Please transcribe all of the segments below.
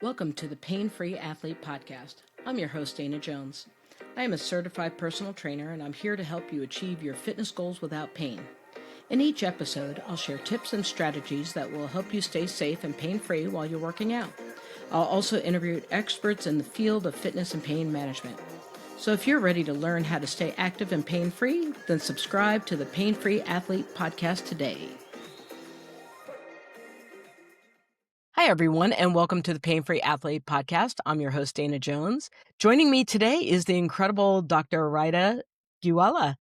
Welcome to the Pain-Free Athlete Podcast. I'm your host, Dana Jones. I am a certified personal trainer, and I'm here to help you achieve your fitness goals without pain. In each episode, I'll share tips and strategies that will help you stay safe and pain-free while you're working out. I'll also interview experts in the field of fitness and pain management. So if you're ready to learn how to stay active and pain-free, then subscribe to the Pain-Free Athlete Podcast today. Hi, everyone, and welcome to the Pain-Free Athlete Podcast. I'm your host, Dana Jones. Joining me today is the incredible Dr. Raeeda Gheewala,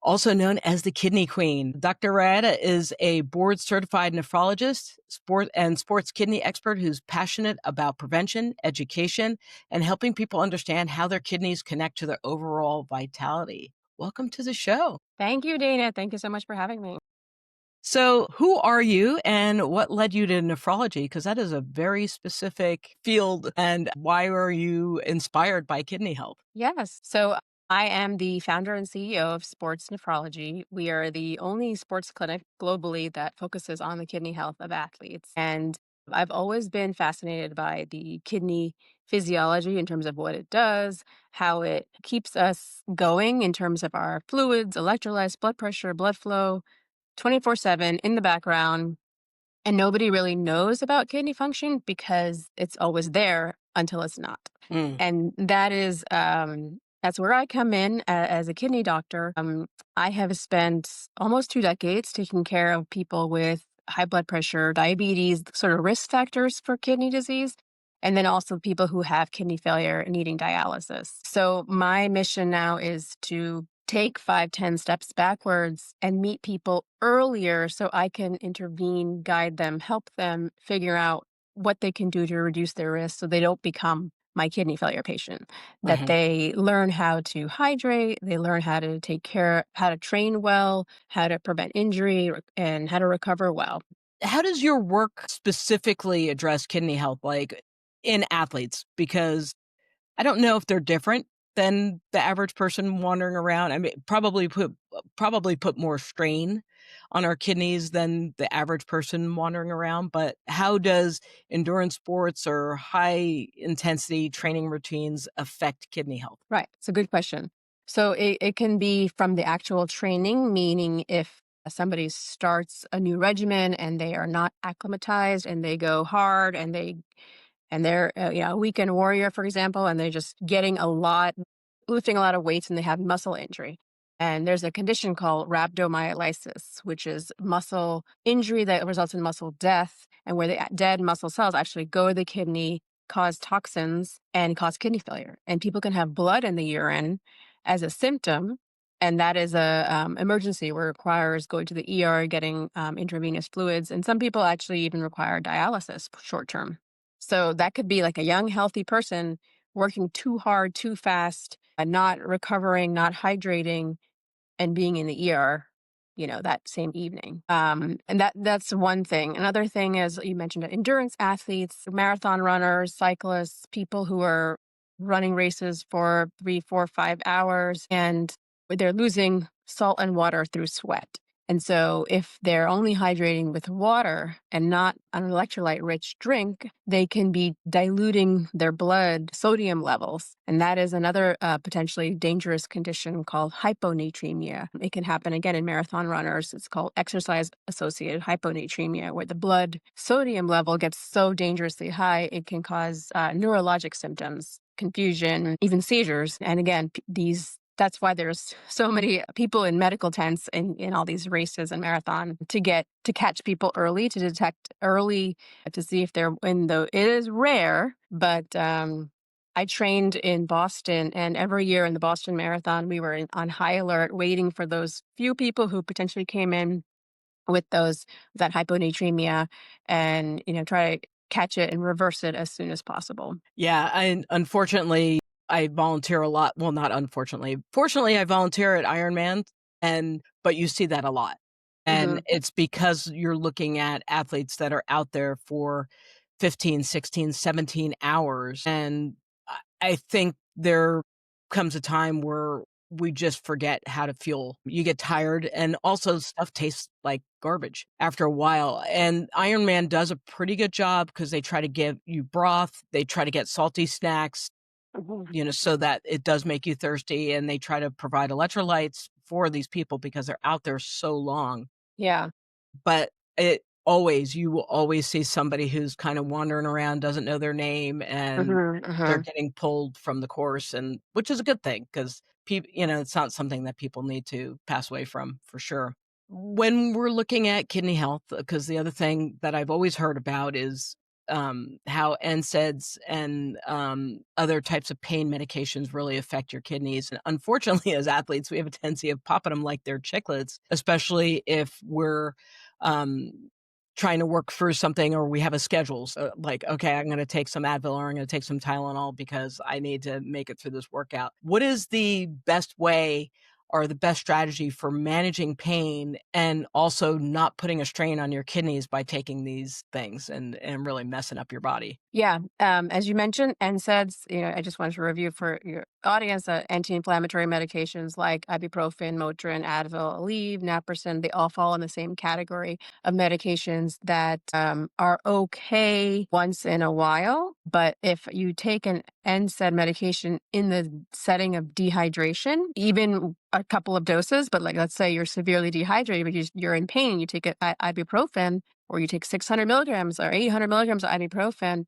also known as the Kidney Queen. Dr. Raeeda is a board-certified nephrologist, sports kidney expert who's passionate about prevention, education, and helping people understand how their kidneys connect to their overall vitality. Welcome to the show. Thank you, Dana. Thank you so much for having me. So who are you and what led you to nephrology? Because that is a very specific field. And why are you inspired by kidney health? Yes. So I am the founder and CEO of Sports Nephrology. We are the only sports clinic globally that focuses on the kidney health of athletes. And I've always been fascinated by the kidney physiology in terms of what it does, how it keeps us going in terms of our fluids, electrolytes, blood pressure, blood flow, 24/7 in the background. And nobody really knows about kidney function because it's always there until it's not. And that's where I come in as a kidney doctor. I have spent almost 2 decades taking care of people with high blood pressure, diabetes, sort of risk factors for kidney disease, and then also people who have kidney failure and needing dialysis. So my mission now is to take 5-10 steps backwards and meet people earlier so I can intervene, guide them, help them figure out what they can do to reduce their risk so they don't become my kidney failure patient, that they learn how to hydrate, they learn how to take care, how to train well, how to prevent injury, and how to recover well. How does your work specifically address kidney health, like in athletes? Because I don't know if they're different than the average person wandering around. I mean, probably put more strain on our kidneys than the average person wandering around. But how does endurance sports or high intensity training routines affect kidney health? Right. It's a good question. So it can be from the actual training, meaning if somebody starts a new regimen and they are not acclimatized and they go hard and they're a weekend warrior, for example, and they're just lifting a lot of weights and they have muscle injury. And there's a condition called rhabdomyolysis, which is muscle injury that results in muscle death, and where the dead muscle cells actually go to the kidney, cause toxins, and cause kidney failure. And people can have blood in the urine as a symptom, and that is a emergency where it requires going to the ER, getting intravenous fluids, and some people actually even require dialysis short term. So that could be like a young, healthy person working too hard, too fast, and not recovering, not hydrating, and being in the ER, that same evening. And that's one thing. Another thing is you mentioned endurance athletes, marathon runners, cyclists, people who are running races for 3, 4, 5 hours, and they're losing salt and water through sweat. And so if they're only hydrating with water and not an electrolyte-rich drink, they can be diluting their blood sodium levels. And that is another potentially dangerous condition called hyponatremia. It can happen again in marathon runners. It's called exercise-associated hyponatremia, where the blood sodium level gets so dangerously high, it can cause neurologic symptoms, confusion, even seizures. And again, that's why there's so many people in medical tents in all these races and marathon to catch people early, to detect early, to see if they're it is rare, but I trained in Boston, and every year in the Boston Marathon, we were on high alert, waiting for those few people who potentially came in with that hyponatremia, and try to catch it and reverse it as soon as possible. Yeah, and unfortunately, I volunteer a lot. Well, not unfortunately. Fortunately, I volunteer at Ironman, but you see that a lot. And it's because you're looking at athletes that are out there for 15, 16, 17 hours. And I think there comes a time where we just forget how to fuel. You get tired, and also stuff tastes like garbage after a while. And Iron Man does a pretty good job because they try to give you broth, they try to get salty snacks, Mhm. so that it does make you thirsty, and they try to provide electrolytes for these people because they're out there so long. Yeah. But you will always see somebody who's kind of wandering around, doesn't know their name, and Mhm, they're mhm. getting pulled from the course, and which is a good thing 'cause it's not something that people need to pass away from, for sure. When we're looking at kidney health, because the other thing that I've always heard about is, how NSAIDs and, other types of pain medications really affect your kidneys, and unfortunately, as athletes, we have a tendency of popping them like they're chiclets, especially if we're, um, trying to work through something or we have a schedule. So, like, okay, I'm going to take some Advil or I'm going to take some Tylenol because I need to make it through this workout. What is the best way or the best strategy for managing pain and also not putting a strain on your kidneys by taking these things and really messing up your body? Yeah, as you mentioned, NSAIDs, I just wanted to review for your audience, anti-inflammatory medications like ibuprofen, Motrin, Advil, Aleve, naproxen, they all fall in the same category of medications that are okay once in a while. But if you take an NSAID medication in the setting of dehydration, even a couple of doses, but like let's say you're severely dehydrated, but you're in pain, you take ibuprofen, or you take 600 milligrams or 800 milligrams of ibuprofen,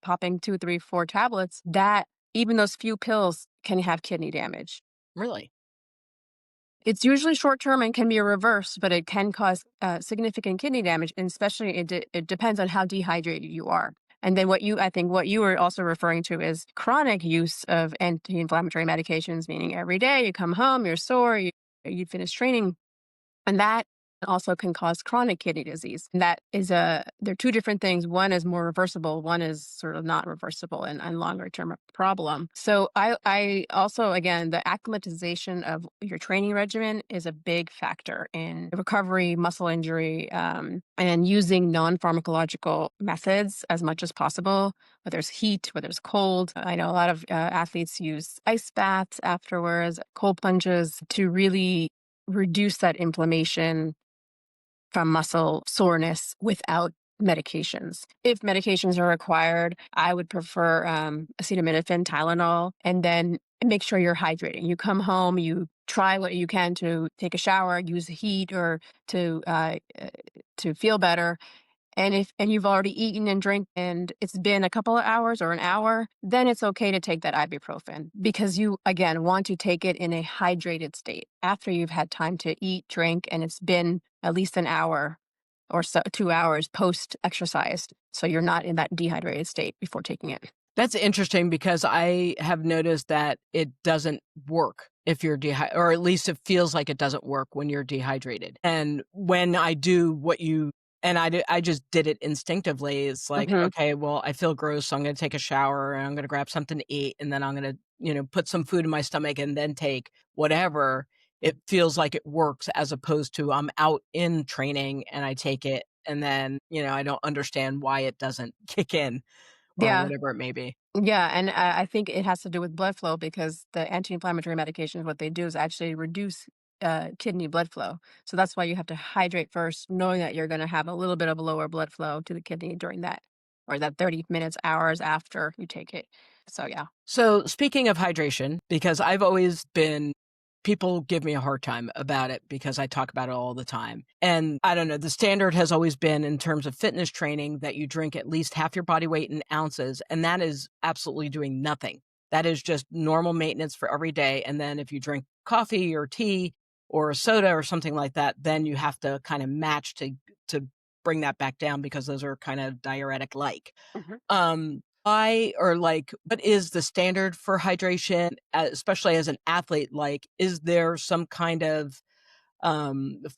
popping 2, 3, 4 tablets, that even those few pills can have kidney damage. Really? It's usually short term and can be a reverse, but it can cause significant kidney damage, and especially it depends on how dehydrated you are. And then I think what you were also referring to is chronic use of anti-inflammatory medications, meaning every day you come home, you're sore, you finish training, and that also can cause chronic kidney disease. And they're two different things. One is more reversible, one is sort of not reversible and longer term problem. So I also, again, the acclimatization of your training regimen is a big factor in recovery, muscle injury, and using non-pharmacological methods as much as possible, whether it's heat, whether it's cold. I know a lot of athletes use ice baths afterwards, cold plunges to really reduce that inflammation from muscle soreness without medications. If medications are required, I would prefer acetaminophen, Tylenol, and then make sure you're hydrating. You come home, you try what you can to take a shower, use the heat, or to feel better, and you've already eaten and drink and it's been a couple of hours or an hour, then it's okay to take that ibuprofen because you, again, want to take it in a hydrated state after you've had time to eat, drink, and it's been at least an hour or so, 2 hours post exercise. So you're not in that dehydrated state before taking it. That's interesting because I have noticed that it doesn't work if you're dehydrated, or at least it feels like it doesn't work when you're dehydrated. And when I do what you and I just did it instinctively. It's like, Hmm. okay, well, I feel gross, so I'm going to take a shower and I'm going to grab something to eat, and then I'm going to, put some food in my stomach and then take whatever. It feels like it works as opposed to I'm out in training and I take it and then, I don't understand why it doesn't kick in or Yeah. whatever it may be. Yeah, and I think it has to do with blood flow because the anti-inflammatory medications, what they do is actually reduce kidney blood flow. So that's why you have to hydrate first, knowing that you're going to have a little bit of a lower blood flow to the kidney during that, or that 30 minutes, hours after you take it. So yeah. So, speaking of hydration, because I've always been people give me a hard time about it because I talk about it all the time. And I don't know, the standard has always been in terms of fitness training that you drink at least half your body weight in ounces, and that is absolutely doing nothing. That is just normal maintenance for every day. And then if you drink coffee or tea or a soda or something like that, then you have to kind of match to bring that back down because those are kind of diuretic like. Mhm. Why or like, what is the standard for hydration, especially as an athlete? Like, is there some kind of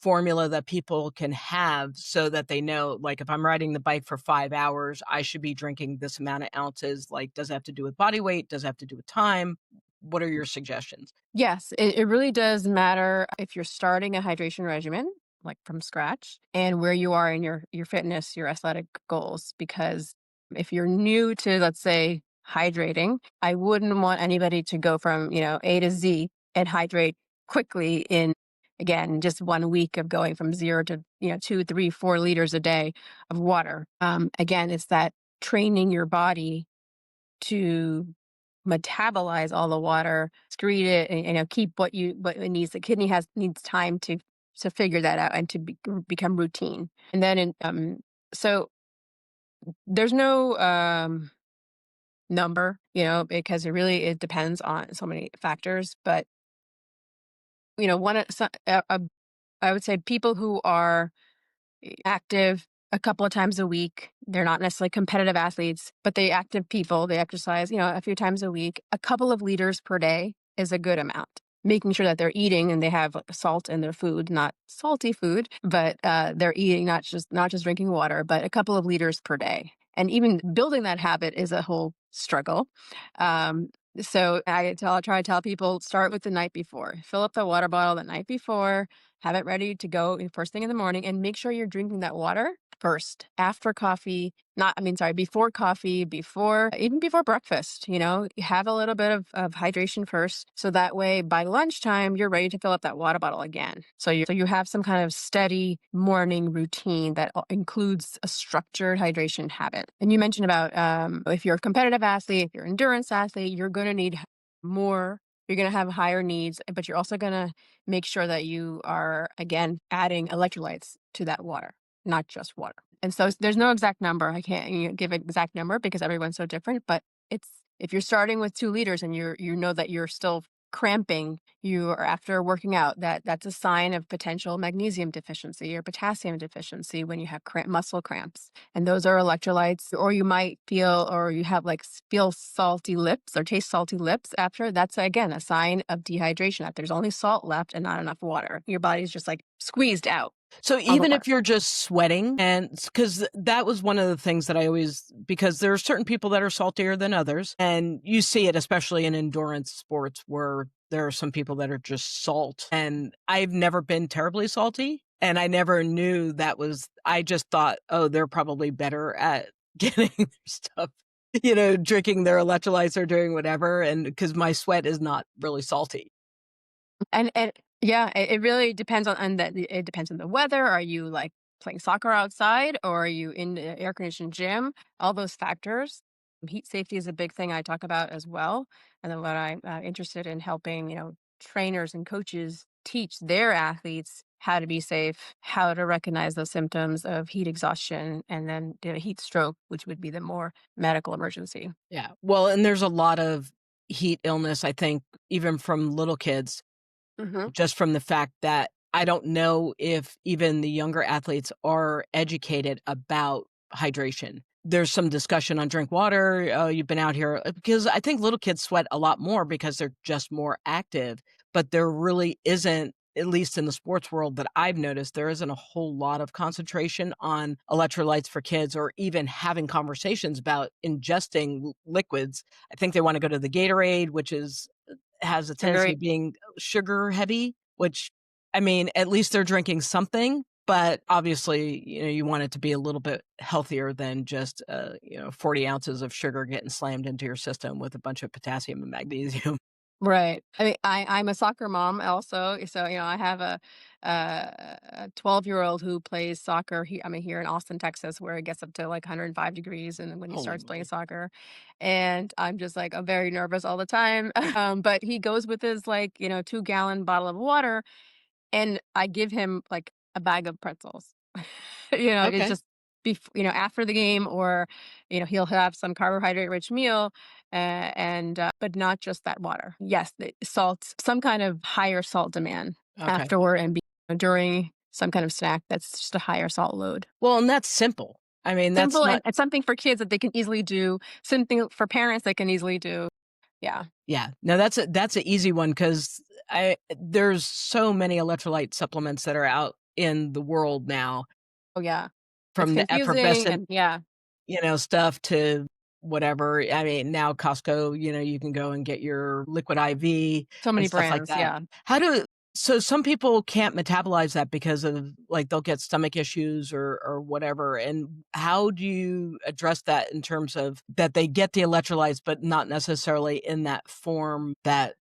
formula that people can have so that they know, like, if I'm riding the bike for 5 hours, I should be drinking this amount of ounces? Like, does it have to do with body weight? Does it have to do with time? What are your suggestions? Yes, it really does matter if you're starting a hydration regimen, like from scratch, and where you are in your fitness, your athletic goals. Because if you're new to, let's say, hydrating, I wouldn't want anybody to go from, A to Z and hydrate quickly in, again, just 1 week of going from 0 to, 2, 3, 4 liters a day of water. Again, it's that training your body to metabolize all the water, excrete it, and keep what it needs. The kidney needs time to figure that out and to become routine. And then so there's no number, because it depends on so many factors. But one of I would say people who are active a couple of times a week. They're not necessarily competitive athletes, but active people. They exercise, a few times a week. A couple of liters per day is a good amount. Making sure that they're eating and they have salt in their food, not salty food, but they're eating not just drinking water, but a couple of liters per day. And even building that habit is a whole struggle. So I try to tell people, start with the night before. Fill up the water bottle the night before. Have it ready to go first thing in the morning, and make sure you're drinking that water first, after coffee, before coffee, even before breakfast. Have a little bit of hydration first. So that way by lunchtime, you're ready to fill up that water bottle again. So you have some kind of steady morning routine that includes a structured hydration habit. And you mentioned about if you're a competitive athlete, if you're an endurance athlete, you're going to need more. You're going to have higher needs, but you're also going to make sure that you are, again, adding electrolytes to that water, not just water. And so there's no exact number. I can't give an exact number because everyone's so different, but if you're starting with 2 liters and you know that you're still cramping, you are after working out, that's a sign of potential magnesium deficiency or potassium deficiency when you have muscle cramps. And those are electrolytes. Or you might feel, or you have feel salty lips or taste salty lips after. That's, again, a sign of dehydration, that there's only salt left and not enough water. Your body's just squeezed out. So even if you're just sweating, and because that was one of the things that because there are certain people that are saltier than others, and you see it especially in endurance sports where there are some people that are just salt. And I've never been terribly salty, and I never knew I just thought, oh, they're probably better at getting their stuff, drinking their electrolytes or doing whatever. And because my sweat is not really salty. And yeah, it really depends it depends on the weather. Are you playing soccer outside, or are you in the air conditioned gym? All those factors. Heat safety is a big thing I talk about as well. And then what I'm interested in helping, trainers and coaches teach their athletes how to be safe, how to recognize those symptoms of heat exhaustion, and then the heat stroke, which would be the more medical emergency. Yeah. Well, and there's a lot of heat illness, I think, even from little kids. Mm-hmm. Just from the fact that I don't know if even the younger athletes are educated about hydration. There's some discussion on drink water. Oh, you've been out here, because I think little kids sweat a lot more because they're just more active, but there really isn't, at least in the sports world that I've noticed, there isn't a whole lot of concentration on electrolytes for kids, or even having conversations about ingesting liquids. I think they want to go to the Gatorade, which has a tendency of being sugar heavy, which, at least they're drinking something, but obviously, you want it to be a little bit healthier than just, 40 ounces of sugar getting slammed into your system with a bunch of potassium and magnesium. Right. I'm a soccer mom also. So, I have a 12-year-old who plays soccer. Here in Austin, Texas, where it gets up to 105 degrees and when he Holy starts playing moly. soccer. And I'm just I'm very nervous all the time. But he goes with his 2-gallon bottle of water, and I give him a bag of pretzels. It's Okay. just after the game, or he'll have some carbohydrate rich meal, and but not just that water. Yes, the salt, some kind of higher salt demand Okay. afterward, and during some kind of snack that's just a higher salt load. Well, and that's simple. That's Simple, and not. it's something for kids that they can easily do. Something for parents they can easily do. Yeah. Yeah. No, that's an easy one, because there's so many electrolyte supplements that are out in the world now, Oh yeah. It's from the confusing, effervescent and yeah, stuff to whatever. Now Costco, you can go and get your liquid IV so and many stuff like brands. that. Yeah. So some people can't metabolize that because of, they'll get stomach issues or whatever. And how do you address that in terms of that they get the electrolytes, but not necessarily in that form that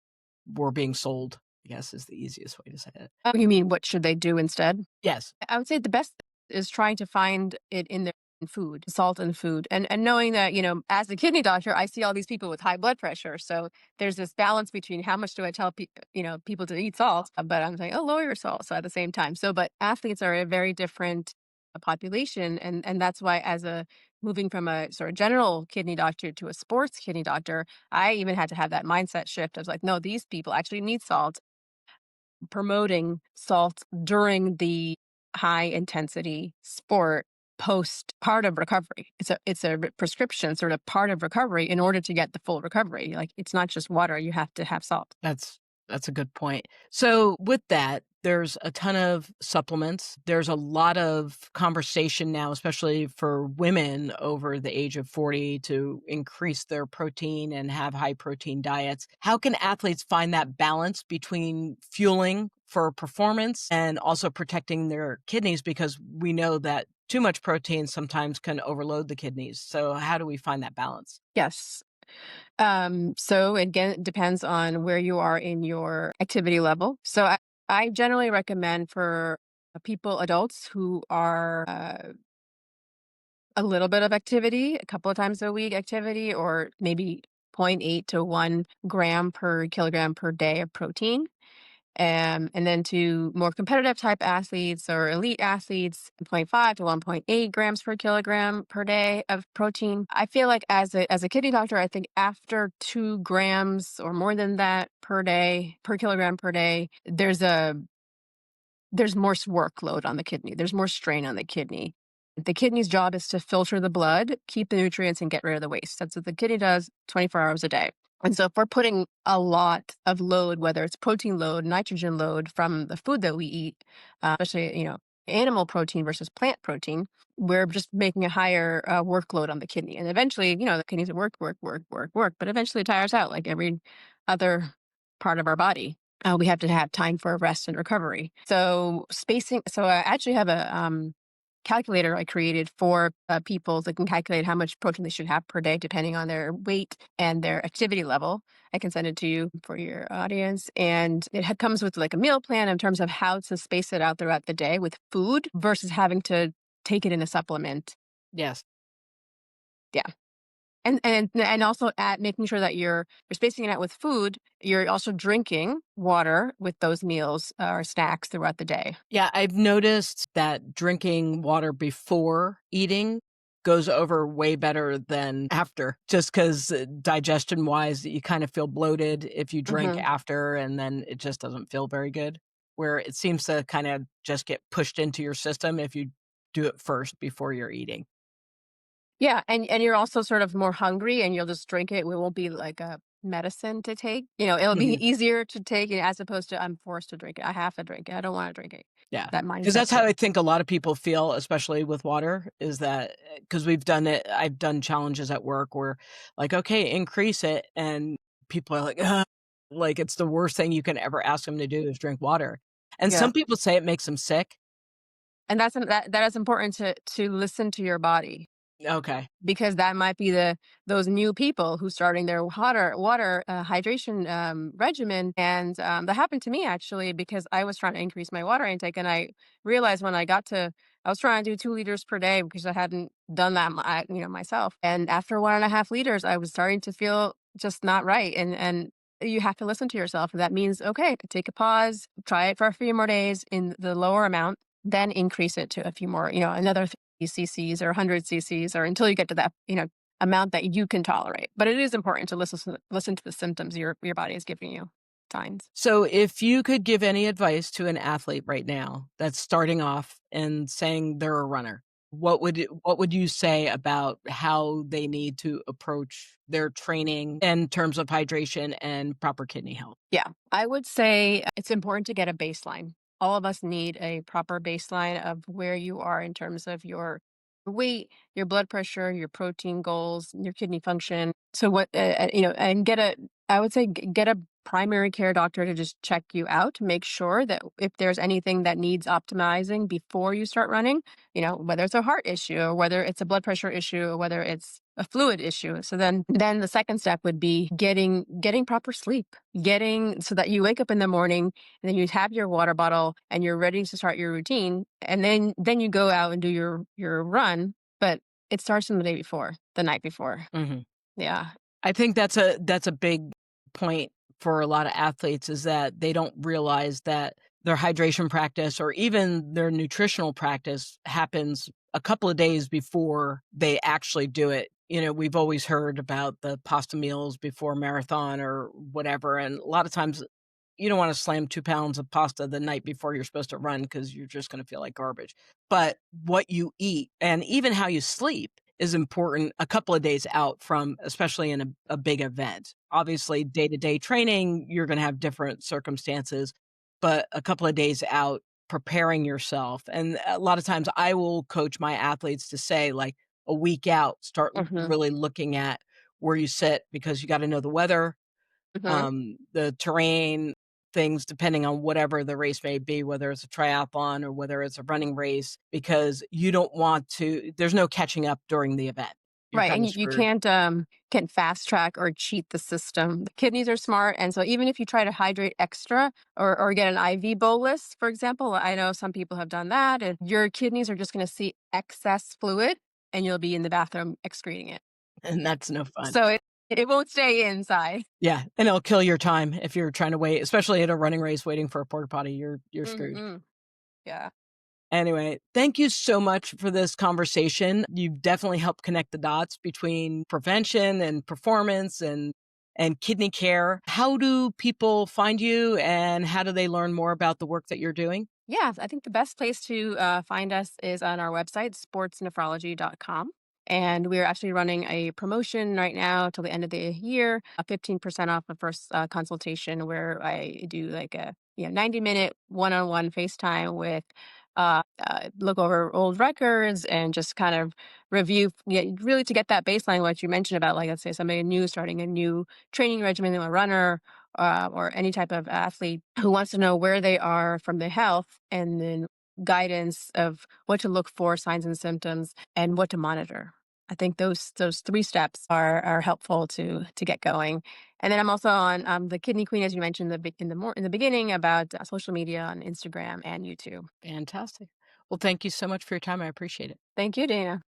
we're being sold? I guess is the easiest way to say it. Oh, you mean what should they do instead? Yes. I would say the best is trying to find it in their food, salt in food, and knowing that, as a kidney doctor, I see all these people with high blood pressure. So there's this balance between how much do I tell people to eat salt, but I'm saying, oh, lower your salt. So at the same time, but athletes are a very different population, and that's why as a moving from a sort of general kidney doctor to a sports kidney doctor, I even had to have that mindset shift. I was like, no, these people actually need salt, promoting salt during the high intensity sport post part of recovery. It's a prescription sort of part of recovery in order to get the full recovery. Like it's not just water, you have to have salt. That's a good point. So with that, there's a ton of supplements. There's a lot of conversation now, especially for women over the age of 40 to increase their protein and have high protein diets. How can athletes find that balance between fueling for performance and also protecting their kidneys? Because we know that too much protein sometimes can overload the kidneys. So how do we find that balance? Yes. So again, it depends on where you are in your activity level. So I generally recommend for people, adults who are a little bit of activity, a couple of times a week activity, or maybe zero point 0.8 to 1 gram per kilogram per day of protein. And then to more competitive type athletes or elite athletes, zero point 0.5 to 1.8 grams per kilogram per day of protein. I feel like as a kidney doctor, I think after 2 grams or more than that per day, per kilogram per day, there's more workload on the kidney. There's more strain on the kidney. The kidney's job is to filter the blood, keep the nutrients, and get rid of the waste. That's what the kidney does 24 hours a day. And so if we're putting a lot of load, whether it's protein load, nitrogen load from the food that we eat, especially, animal protein versus plant protein, we're just making a higher workload on the kidney. And eventually, the kidneys work, work, work, work, work, but eventually it tires out like every other part of our body. We have to have time for rest and recovery. So spacing. So I actually have a calculator I created for people that can calculate how much protein they should have per day, depending on their weight and their activity level. I can send it to you for your audience. And it comes with like a meal plan in terms of how to space it out throughout the day with food versus having to take it in a supplement. Yes. Yeah. And also at making sure that you're spacing it out with food, you're also drinking water with those meals or snacks throughout the day. Yeah, I've noticed that drinking water before eating goes over way better than after, just 'cause digestion-wise, you kind of feel bloated if you drink Hmm. after, and then it just doesn't feel very good, where it seems to kind of just get pushed into your system if you do it first before you're eating. Yeah, and you're also sort of more hungry, and you'll just drink it. It won't be like a medicine to take. It'll be Mhm. easier to take it as opposed to I'm forced to drink it. I have to drink it. I don't want to drink it. Yeah, That because mindset that's how shift. I think a lot of people feel, especially with water, is that because we've done it I've done challenges at work where, like, "Okay, increase it," and people are like, "Ugh," like, it's the worst thing you can ever ask them to do is drink water, and Yeah. some people say it makes them sick. And that is important to listen to your body. Okay. Because that might be those new people who starting their water hydration regimen, and that happened to me actually because I was trying to increase my water intake, and I realized when I was trying to do 2 liters per day because I hadn't done that myself, and after 1.5 liters, I was starting to feel just not right, and you have to listen to yourself. And that means okay, take a pause, try it for a few more days in the lower amount, then increase it to a few more, another cc's or 100 cc's or until you get to that amount that you can tolerate. But it is important to listen to the symptoms your body is giving you, signs. So if you could give any advice to an athlete right now that's starting off and saying they're a runner, what would you say about how they need to approach their training in terms of hydration and proper kidney health? Yeah, I would say it's important to get a baseline. All of us need a proper baseline of where you are in terms of your weight, your blood pressure, your protein goals, your kidney function. So and I would say get a primary care doctor to just check you out, make sure that if there's anything that needs optimizing before you start running, whether it's a heart issue or whether it's a blood pressure issue or whether it's a fluid issue. So then the second step would be getting proper sleep, getting so that you wake up in the morning and then you have your water bottle and you're ready to start your routine, and then you go out and do your run. But it starts from the day before, the night before. Mhm. Yeah. I think that's a big point for a lot of athletes is that they don't realize that their hydration practice or even their nutritional practice happens a couple of days before they actually do it. We've always heard about the pasta meals before marathon or whatever, and a lot of times you don't wanna slam 2 pounds of pasta the night before you're supposed to run because 'cause you're just gonna feel like garbage. But what you eat and even how you sleep is important a couple of days out from especially in a big event. Obviously, day-to-day training, you're gonna have different circumstances, but a couple of days out, preparing yourself, and a lot of times I will coach my athletes to say, like, a week out, start Hmm. really looking at where you sit because you gotta know the weather, Hmm. the terrain, things depending on whatever the race may be, whether it's a triathlon or whether it's a running race, because you don't want to there's no catching up during the event. You're Right, and kinda you screwed. can't fast track or cheat the system. The kidneys are smart, and so even if you try to hydrate extra or get an IV bolus, for example, I know some people have done that, and your kidneys are just gonna see excess fluid, and you'll be in the bathroom excreting it. And that's no fun. So it won't stay inside. Yeah, and it'll kill your time if you're trying to wait, especially at a running race waiting for a porta potty, you're screwed. Mhm. Yeah. Anyway, thank you so much for this conversation. You've definitely helped connect the dots between prevention and performance and kidney care. How do people find you and how do they learn more about the work that you're doing? Yeah, I think the best place to find us is on our website, sportsnephrology.com. And we're actually running a promotion right now till the end of the year, 15% off the first consultation, where I do like a 90-minute one-on-one FaceTime with look over old records and just kind of review, yeah, really to get that baseline, what you mentioned about, like, let's say somebody new starting a new training regimen, a runner, or any type of athlete who wants to know where they are from their health, and then guidance of what to look for, signs and symptoms, and what to monitor. I think those three steps are helpful to get going. And then I'm also on the Kidney Queen, as you mentioned in the beginning, about social media on Instagram and YouTube. Fantastic. Well, thank you so much for your time. I appreciate it. Thank you, Dana.